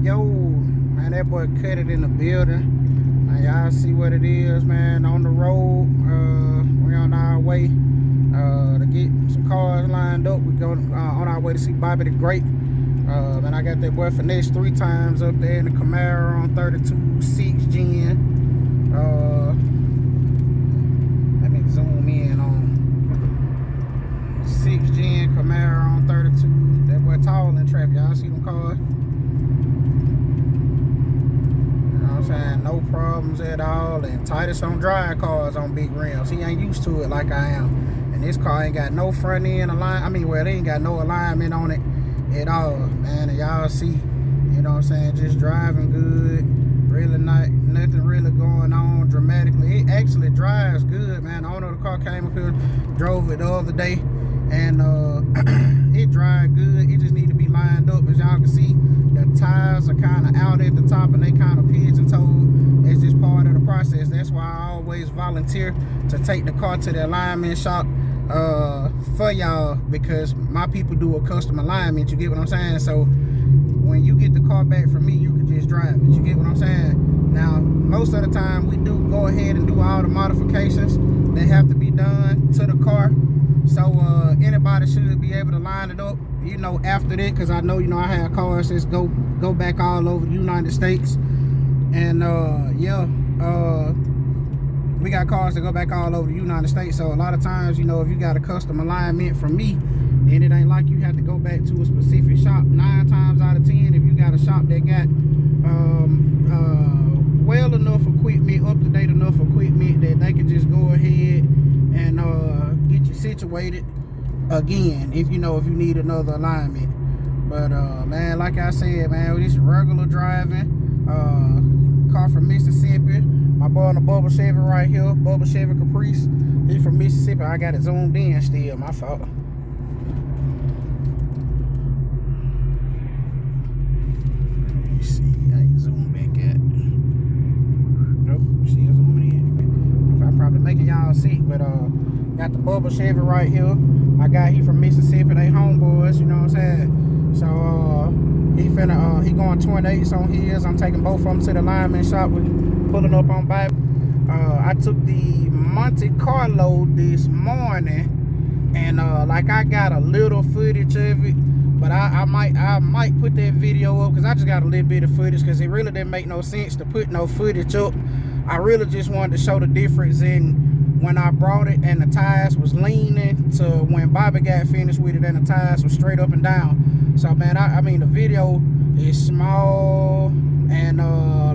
Yo, man, that boy cut it in the building. Now y'all see what it is, man. On the road, we on our way to get some cars lined up. We go on our way to see Bobby the Great. Man, I got that boy finesse 3 times up there in the Camaro on 32 6 gen. Let me zoom in on 6 gen Camaro on 32. That boy tall in traffic. Y'all see them cars? Saying no problems at all, and Titus don't drive cars on big rims. He ain't used to it like I am, and this car ain't got no front end alignment. I mean, well, they ain't got no alignment on it at all, man. And y'all see, you know what I'm saying, just driving good, really nothing really going on dramatically. It actually drives good, man. I don't know, the car came up here, drove it the other day, and it drives good. It just need to be lined up. As y'all can see, the tires are kind of out at the top and they kind of pigeon-toed. It's just part of the process. That's why I always volunteer to take the car to the alignment shop for y'all, because my people do a custom alignment. You get what I'm saying? So when you get the car back from me, you can just drive it. You get what I'm saying? Now, most of the time we do go ahead and do all the modifications that have to be done to the car. So anybody should be able to line it up, you know, after that, because I know, you know, I have cars that go back all over the United States, and we got cars that go back all over the United States. So a lot of times, you know, if you got a custom alignment from me, then it ain't like you have to go back to a specific shop. 9 times out of 10, if you got a shop that got well enough equipment, up to date enough equipment, that they can just go ahead and get you situated again, if you know, if you need another alignment. But man, like I said, man, this regular driving, car from Mississippi. My boy on the Bubba Chevy right here, Bubba Chevy Caprice. He from Mississippi. I got it zoomed in still, my fault. Let me see, I ain't zoom back at. Nope, still zooming in. I'm probably making y'all sick, but got the Bubba Chevy right here. My guy, he from Mississippi. They homeboys, you know what I'm saying? So he going 28s on his. I'm taking both of them to the alignment shop. We pulling up on Bible. I took the Monte Carlo this morning, and like I got a little footage of it, but I might put that video up, because I just got a little bit of footage, because it really didn't make no sense to put no footage up. I really just wanted to show the difference in when I brought it and the tires was leaning to when Bobby got finished with it and the tires was straight up and down. So man, I mean, the video is small, and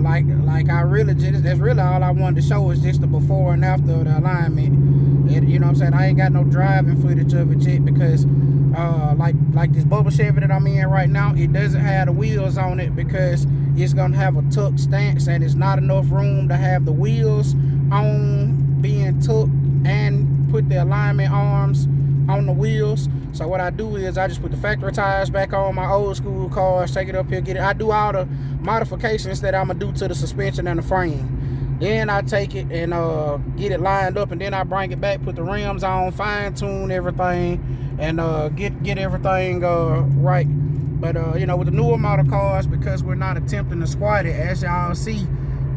like I really just, that's really all I wanted to show, is just the before and after of the alignment. You know what I'm saying? I ain't got no driving footage of it yet, because like this Bubba Chevy that I'm in right now, it doesn't have the wheels on it, because it's gonna have a tuck stance, and it's not enough room to have the wheels on being took and put the alignment arms on the wheels. So what I do is I just put the factory tires back on my old school cars, take it up here, get it. I do all the modifications that I'm gonna do to the suspension and the frame. Then I take it and get it lined up, and then I bring it back, put the rims on, fine tune everything, and get everything right. But you know, with the newer model cars, because we're not attempting to squat it, as y'all see,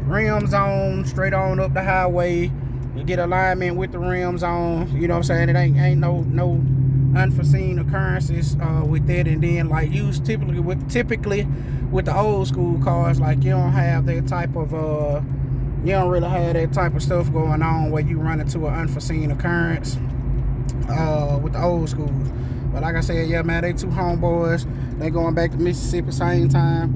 rims on, straight on up the highway. You get alignment with the rims on, you know what I'm saying? It ain't no unforeseen occurrences with that. And then, like, typically with the old school cars, like, you don't have that type of you don't really have that type of stuff going on where you run into an unforeseen occurrence with the old schools. But like I said, yeah, man, they 2 homeboys. They going back to Mississippi same time.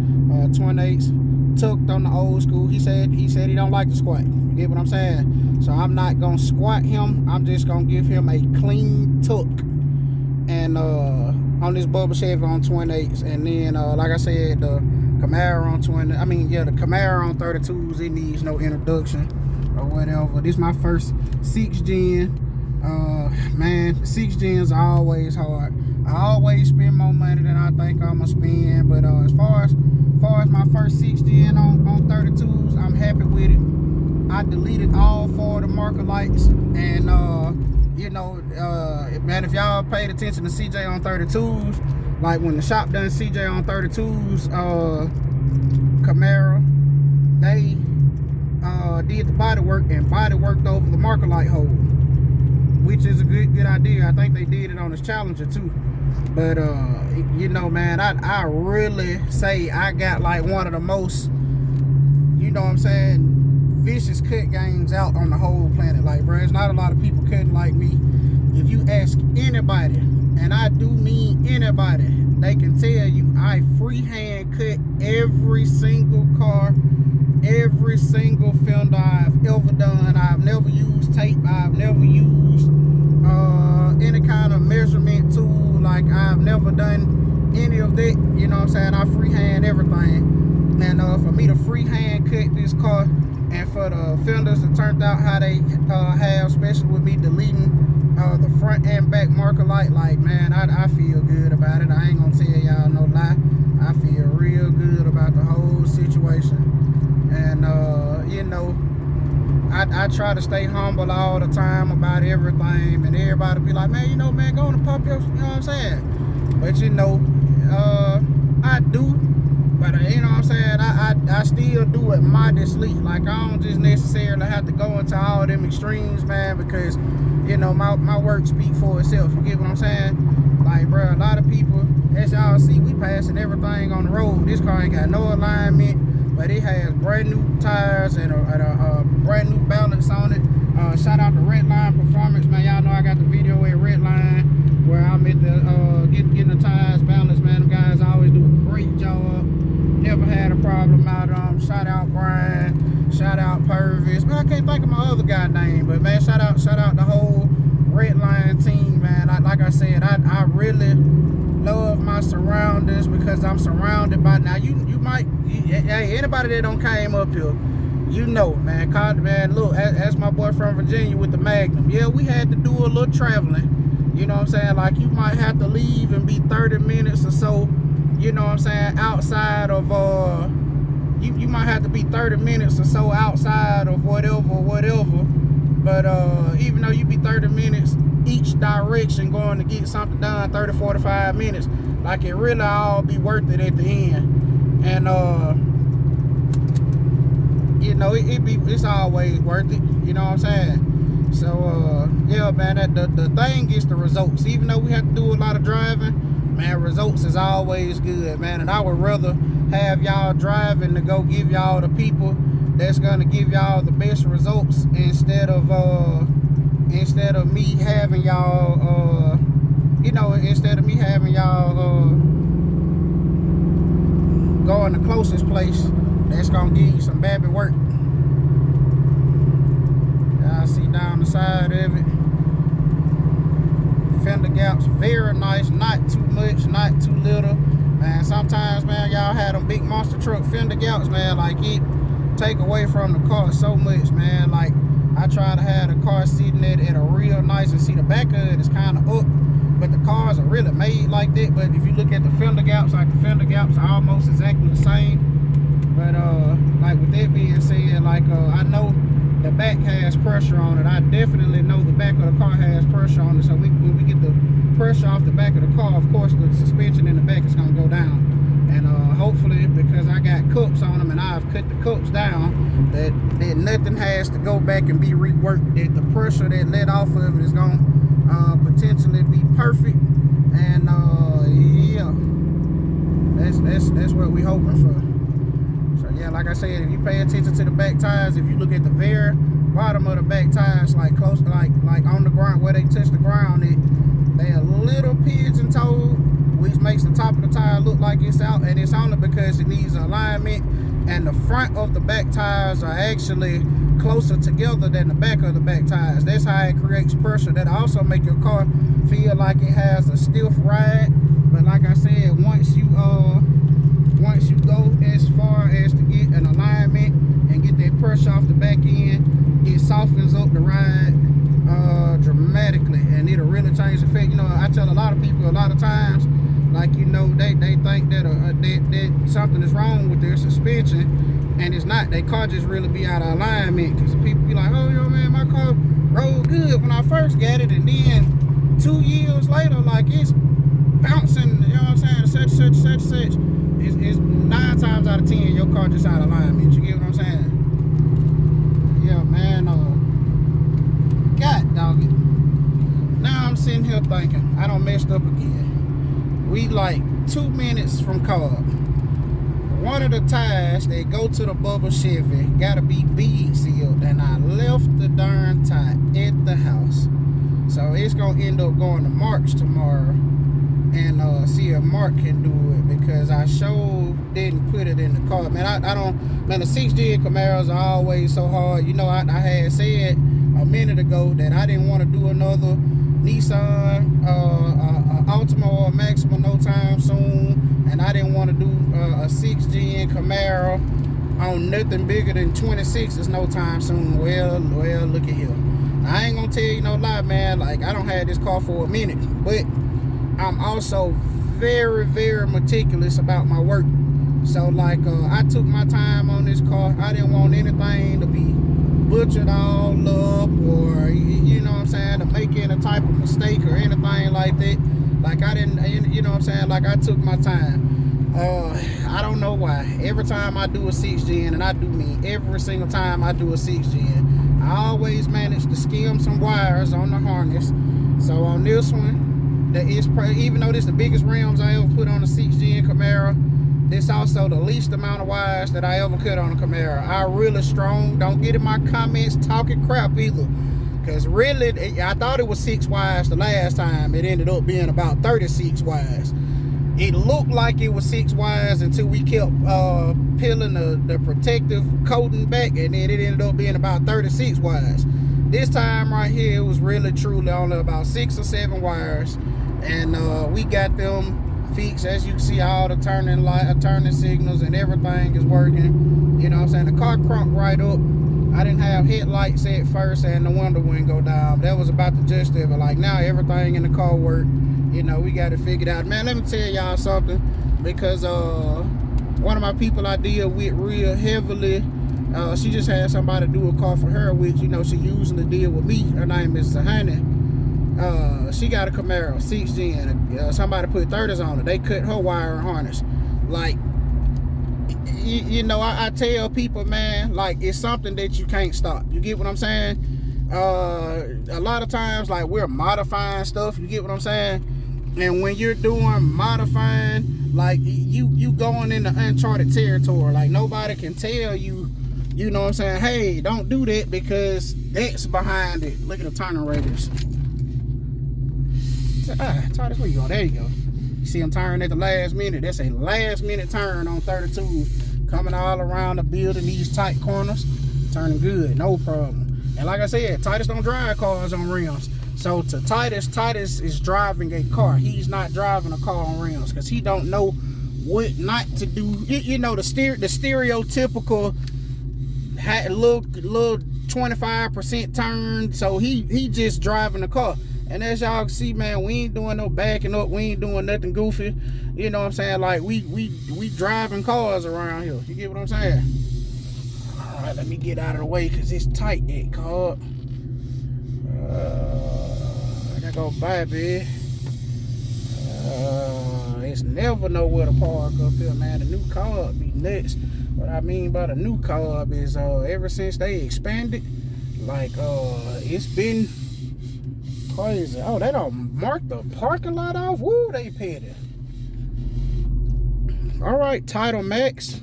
28s tucked on the old school. He said he don't like to squat. You get what I'm saying? So I'm not gonna squat him. I'm just gonna give him a clean tuck, and on this Bubba Chevy on 28s. And then like I said, the Camaro on the Camaro on 32s, it needs no introduction or whatever. This is my first 6 gen. Man, 6 gens are always hard. I always spend more money than I think I'm gonna spend, but as far as my first 6 gen on 32s, I'm happy with it. I deleted all 4 of the marker lights, and you know, man, if y'all paid attention to CJ on 32s, Like when the shop done CJ on 32's Camaro, they did the body work and body worked over the marker light hole, which is a good idea. I think they did it on this Challenger too. But you know, man, I really say I got like one of the most, you know what I'm saying, vicious cut games out on the whole planet. Like, bro, there's not a lot of people cutting like me. If you ask anybody, and I do mean anybody, they can tell you I freehand cut every single car, every single fender I've ever done. I've never used tape. I've never used any kind of measurement tool. Like, I've never done any of that. You know what I'm saying? I freehand everything. And for me to freehand cut this car, and for the fenders to turn out how they have, especially with me deleting the front and back marker light, like, man, I feel good about it. I ain't gonna tell y'all no lie. I feel real good about the whole situation. And you know, I try to stay humble all the time about everything, and everybody be like, man, you know, man, go on and pop your, you know what I'm saying? But you know, I do, but you know what I'm saying, I still do it modestly. Like, I don't just necessarily have to go into all them extremes, man, because, you know, my work speak for itself. You get what I'm saying? Like, bro, a lot of people, as y'all see, we passing everything on the road. This car ain't got no alignment, but it has brand new tires and a brand new balance on it. Shout out to Redline Performance, man. Y'all know I got the video at Redline where I'm at the getting the tires balanced, man. Them guys always do a great job. Never had a problem out of them. Shout out Brian. Shout out Purvis. Man, I can't think of my other guy name, but man, shout out the whole Redline team, man. Like I said, I really love my surroundings because I'm surrounded by, now you might, hey, anybody that don't came up here, you know, man, man, look, as my boy from Virginia with the Magnum, yeah, we had to do a little traveling, you know what I'm saying? Like, you might have to leave and be 30 minutes or so, you know what I'm saying, outside of you might have to be 30 minutes or so outside of whatever, but even though you be 30 minutes each direction going to get something done, 30, 45 minutes, like, it really all be worth it at the end. And you know, it's always worth it, you know what I'm saying? So yeah, man, the thing is the results. Even though we have to do a lot of driving, man, results is always good, man. And I would rather have y'all driving to go give y'all the people that's gonna give y'all the best results instead of me having y'all you know, instead of me having y'all going the closest place that's gonna give you some baby work. Y'all see down the side of it, fender gaps, very nice, not too much, not too little, man. Sometimes, man, y'all had them big monster truck fender gaps, man, like, it take away from the car so much, man. Like, I try to have the car sitting at a real nice, and see the back of it is kind of up, but the cars are really made like that. But if you look at the fender gaps, like, the fender gaps are almost exactly the same. But like, with that being said, like, I know the back has pressure on it. I definitely know the back of the car has pressure on it. So when we get the pressure off the back of the car, of course the suspension in the back is gonna go down. And hopefully, because I got cups on them and I've cut the cups down, that nothing has to go back and be reworked. That the pressure that let off of it is gonna potentially be perfect. And yeah, that's what we hoping for. Yeah, like I said, if you pay attention to the back tires, if you look at the very bottom of the back tires, like close, like on the ground where they touch the ground, they a little pigeon-toed, which makes the top of the tire look like it's out, and it's only because it needs alignment. And the front of the back tires are actually closer together than the back of the back tires. That's how it creates pressure. That also make your car feel like it has a stiff ride. But like I said, once you go as far as to get an alignment and get that pressure off the back end, it softens up the ride dramatically, and it'll really change the effect. You know, I tell a lot of people a lot of times, like, you know, they think that that something is wrong with their suspension, and it's not. Their car just really be out of alignment, because people be like, oh, yo, man, my car rode good when I first got it, and then 2 years later, like, it's bouncing, you know what I'm saying, such. It's 9 times out of 10 your car just out of alignment. You get what I'm saying? Yeah, man. God dog it. Now I'm sitting here thinking I done messed up again. We like 2 minutes from Cobb. One of the tires that go to the bubble Chevy gotta be bead sealed, and I left the darn tie at the house. So it's gonna end up going to Mark's tomorrow and see if Mark can do it, because I sure didn't put it in the car. Man, I don't, man, the 6G Camaros are always so hard. You know, I had said a minute ago that I didn't want to do another Nissan Altima or Maxima no time soon, and I didn't want to do a 6G Camaro on nothing bigger than 26s no time soon. Well, look at here. I ain't gonna tell you no lie, man. Like, I don't have this car for a minute, but I'm also very, very meticulous about my work. So like, I took my time on this car. I didn't want anything to be butchered all up, or you know what I'm saying, to make any type of mistake or anything like that. Like, I didn't, you know what I'm saying, like, I took my time. I don't know why. Every time I do a 6Gen, and I do mean every single time I do a 6Gen, I always manage to skim some wires on the harness. So on this one, even though this is the biggest rims I ever put on a 6Gen Camaro, this also the least amount of wires that I ever cut on a Camaro. I really strong. Don't get in my comments talking crap either, because really, I thought it was 6 wires the last time. It ended up being about 36 wires. It looked like it was 6 wires until we kept peeling the protective coating back, and then it ended up being about 36 wires. This time right here, it was really truly only about 6 or 7 wires, and we got them fixed. As you can see, all the turning signals and everything is working. You know what I'm saying? The car crunked right up. I didn't have headlights at first, and the window wouldn't go down. That was about the gist of it. Like, now everything in the car worked. You know, we got it figured out. Man, let me tell y'all something, because one of my people I deal with real heavily, she just had somebody do a car for her, which, you know, she usually deal with me. Her name is Sahani. She got a Camaro 6Gen. Somebody put 30s on it. They cut her wire and harness. Like, you know, I tell people, man, like, it's something that you can't stop. You get what I'm saying? A lot of times, like, we're modifying stuff. You get what I'm saying? And when you're doing modifying, like, you going into uncharted territory. Like, nobody can tell you, you know what I'm saying, hey, don't do that, because that's behind it. Look at the turning radius. Titus, where you going? There you go. You see them turning at the last minute. That's a last minute turn on 32. Coming all around the building, these tight corners. Turning good, no problem. And like I said, Titus don't drive cars on rims. So to Titus is driving a car. He's not driving a car on rims, because he don't know what not to do. You know, the stereotypical little 25% turn. So he just driving the car. And as y'all can see, man, we ain't doing no backing up. We ain't doing nothing goofy. You know what I'm saying? Like, we driving cars around here. You get what I'm saying? All right, let me get out of the way, because it's tight, that car. I gotta go by, bitch. It's never nowhere to park up here, man. The new car be nuts. What I mean by the new car is, ever since they expanded, like, it's been crazy. Oh, they don't mark the parking lot off. Woo, they petty. All right, Title Max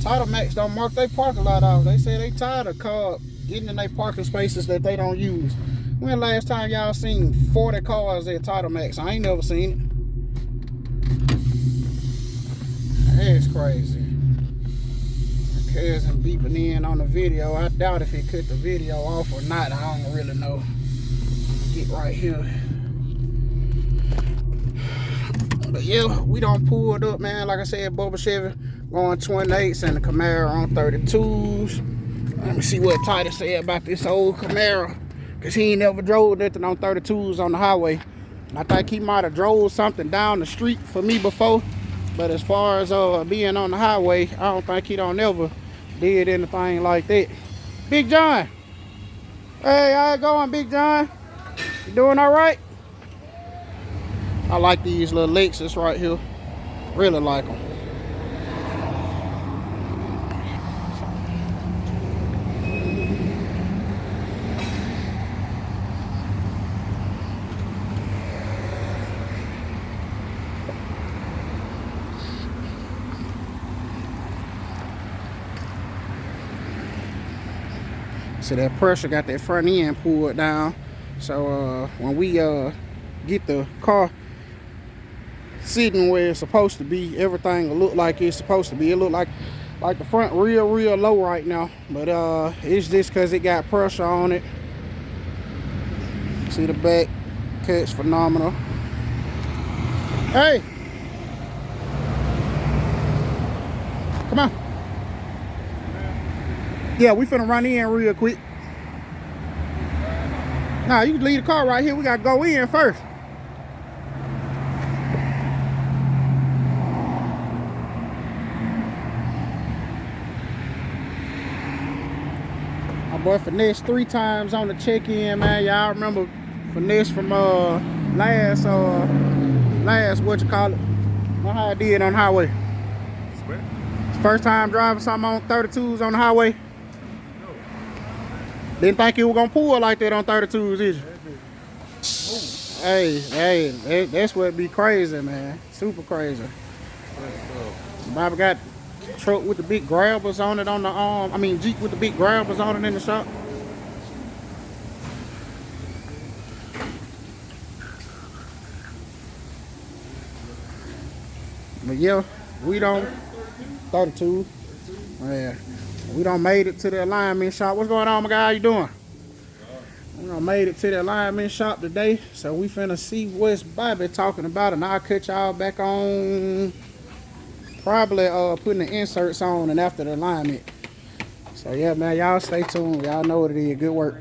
don't mark their parking lot off. They say they tired of car getting in their parking spaces that they don't use. When last time y'all seen 40 cars at Title Max? I ain't never seen it. That's crazy. My cousin beeping in on the video. I doubt if he cut the video off or not. I don't really know. Get right here. But yeah, we done pulled up, man. Like I said, Bubba Chevy going 28s and the Camaro on 32s. Let me see what Titus said about this old Camaro, because he ain't never drove nothing on 32s on the highway. And I think he might have drove something down the street for me before, but as far as being on the highway, I don't think he don't ever did anything like that. Big John. Hey, how it going, Big John? You doing all right? I like these little Lexus right here. Really like them. So that pressure got that front end pulled down. So when we get the car sitting where it's supposed to be, everything will look like it's supposed to be. It look like the front real low right now, but it's just because it got pressure on it. See the back catch phenomenal. Hey, come on. Yeah, we finna run in real quick. Nah, you can leave the car right here. We gotta go in first. My boy Finesse 3 times on the check-in, man. Y'all remember Finesse from last what you call it? Know how I did on the highway. Sweat? First time driving something on 32s on the highway. Didn't think you were gonna pull like that on 32s, did you? Hey, that's what be crazy, man. Super crazy. Bobby got truck with the big grabbers on it on the Jeep with the big grabbers on it in the shop. But yeah, we don't 32. Yeah. We done made it to the alignment shop. What's going on, my guy? How you doing? We done made it to the alignment shop today. So we finna see what's Bobby talking about, and I'll cut y'all back on probably putting the inserts on and after the alignment. So yeah, man, y'all stay tuned. Y'all know what it is. Good work.